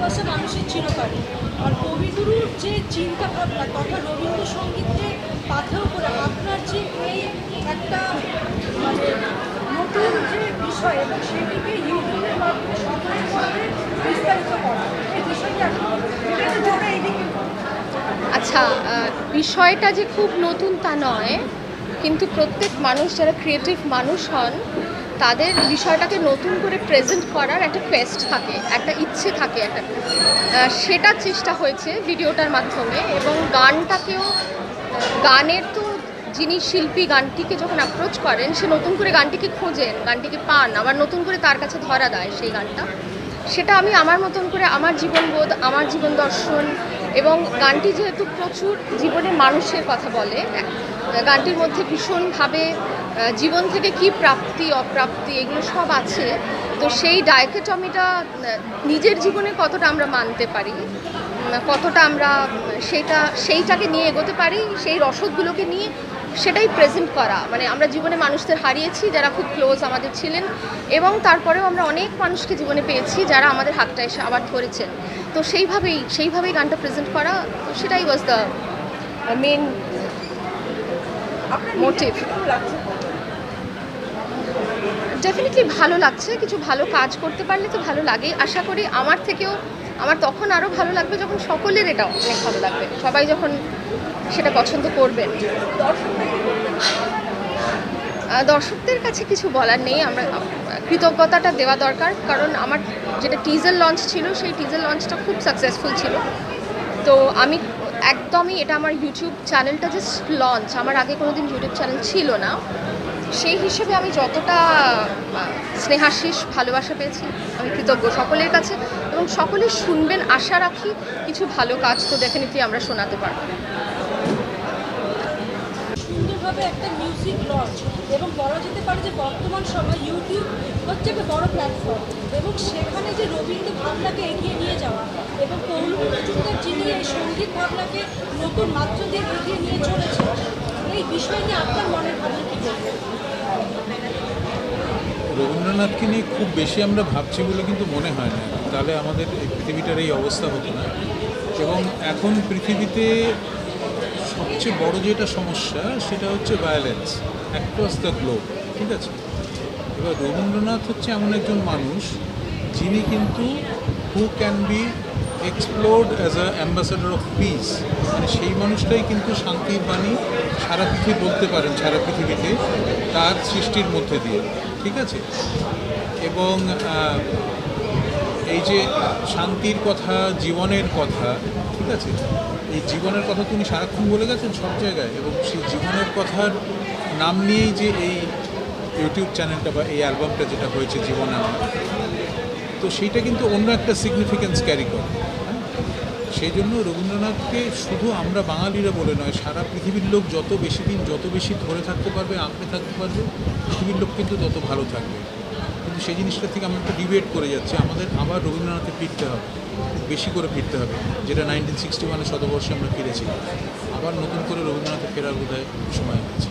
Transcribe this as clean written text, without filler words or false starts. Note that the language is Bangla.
ভালোবাসা মানুষের চিরকালই। আর কবিগুরুর যে চিন্তা ভাবনা তথা রবীন্দ্রসঙ্গীতকে পাথেয় করে আপনার যে এই একটা মানে নতুন যে বিষয় এবং সেটিকে ইউটিউবের মাধ্যমে সকলের মধ্যে বিস্তারিত করা, এই বিষয়টি আপনি এইদিকে। আচ্ছা, বিষয়টা যে খুব নতুন তা নয়, কিন্তু প্রত্যেক মানুষ যারা ক্রিয়েটিভ মানুষ হন তাদের বিষয়টাকে নতুন করে প্রেজেন্ট করার একটা কোয়েস্ট থাকে, একটা ইচ্ছে থাকে, একটা সেটার চেষ্টা হয়েছে ভিডিওটার মাধ্যমে। এবং গানটাকেও, গানের তো যিনি শিল্পী গানটিকে যখন অ্যাপ্রোচ করেন সে নতুন করে গানটিকে খোঁজেন, গানটিকে পান, আবার নতুন করে তার কাছে ধরা দেয় সেই গানটা। সেটা আমি আমার মতন করে আমার জীবনবোধ, আমার জীবন দর্শন, এবং গানটি যেহেতু প্রচুর জীবনের মানুষের কথা বলে, গানটির মধ্যে ভীষণভাবে জীবন থেকে কি প্রাপ্তি অপ্রাপ্তি এগুলো সব আছে। তো সেই ডাইকোটমিটা নিজের জীবনে কতটা আমরা মানতে পারি, কতটা আমরা সেইটাকে নিয়ে এগোতে পারি, সেই রসদগুলোকে নিয়ে সেটাই প্রেজেন্ট করা। মানে আমরা জীবনে মানুষদের হারিয়েছি যারা খুব ক্লোজ আমাদের ছিলেন, এবং তারপরেও আমরা অনেক মানুষকে জীবনে পেয়েছি যারা আমাদের হাতটা এসে আবার ধরেছেন। তো সেইভাবেই গানটা প্রেজেন্ট করা, তো সেটাই was the main motive. Definitely ভালো লাগছে, কিছু ভালো কাজ করতে পারলে তো ভালো লাগেই। আশা করি আমার তখন আরও ভালো লাগবে যখন সকলের এটা অনেক ভালো লাগবে, সবাই যখন সেটা পছন্দ করবেন। দর্শকদের কাছে কিছু বলার নেই, আমরা কৃতজ্ঞতাটা দেওয়া দরকার, কারণ আমার যেটা টিজার লঞ্চ ছিল সেই টিজার লঞ্চটা খুব সাকসেসফুল ছিল। তো আমি একদমই, এটা আমার ইউটিউব চ্যানেলটা জাস্ট লঞ্চ, আমার আগে কোনো দিন ইউটিউব চ্যানেল ছিল না, সেই হিসেবে আমি যতটা স্নেহাশিস ভালোবাসা পেয়েছি আমি কৃতজ্ঞ সকলের কাছে, এবং সকলে শুনবেন আশা রাখি। কিছু ভালো কাজ তো ডেফিনেটলি আমরা শোনাতে পারবো। সুন্দরভাবে একটা মিউজিক লঞ্চ, এবং বলা যেতে পারে যে বর্তমান সময় ইউটিউব হচ্ছে একটা বড় প্ল্যাটফর্ম, এবং সেখানে যে রবীন্দ্র ভাবনাকে এগিয়ে নিয়ে যাওয়া এবং পৌলমী মজুমদার যিনি এই সঙ্গীত ভাবনাকে নতুন মাত্রা দিয়ে এগিয়ে নিয়ে চলেছে, এই বিষয় নিয়ে আপনার মনের ভাবনা কী বলবেন? রবীন্দ্রনাথকে নিয়ে খুব বেশি আমরা ভাবছি বলে কিন্তু মনে হয় না, তাহলে আমাদের এই পৃথিবীটার এই অবস্থা হতো না। এবং এখন পৃথিবীতে সবচেয়ে বড় যেটা সমস্যা সেটা হচ্ছে ভায়োলেন্স অ্যাক্রস দ্য গ্লোব, ঠিক আছে? এবার রবীন্দ্রনাথ হচ্ছে এমন একজন মানুষ যিনি কিন্তু who can be explored as a ambassador of piece, মানে সেই মানুষটাই কিন্তু শান্তির বাণী সারা পৃথিবী বলতে পারেন, সারা পৃথিবীতে তার সৃষ্টির মধ্যে দিয়ে, ঠিক আছে? এবং এই যে শান্তির কথা, জীবনের কথা, ঠিক আছে, এই জীবনের কথা তিনি সারাক্ষণ বলে গেছেন সব জায়গায়, এবং সেই জীবনের কথার নাম নিয়েই যে এই ইউটিউব চ্যানেলটা বা এই অ্যালবামটা যেটা হয়েছে জীবন আমার, তো সেইটা কিন্তু অন্য একটা সিগনিফিক্যান্স ক্যারি করে। সেই জন্য রবীন্দ্রনাথকে শুধু আমরা বাঙালিরা বলে নয়, সারা পৃথিবীর লোক যত বেশি দিন, যত বেশি ধরে থাকতে পারবে, আঁকড়ে থাকতে পারবে, পৃথিবীর লোক কিন্তু তত ভালো থাকবে। কিন্তু সেই জিনিসটা থেকে আমরা একটা ডিবেট করে যাচ্ছি, আমাদের আবার রবীন্দ্রনাথে ফিরতে হবে, বেশি করে ফিরতে হবে, যেটা 1961 শতবর্ষে আমরা ফিরেছি। আবার নতুন করে রবীন্দ্রনাথে ফেরার বোধহয় সময় হয়েছে।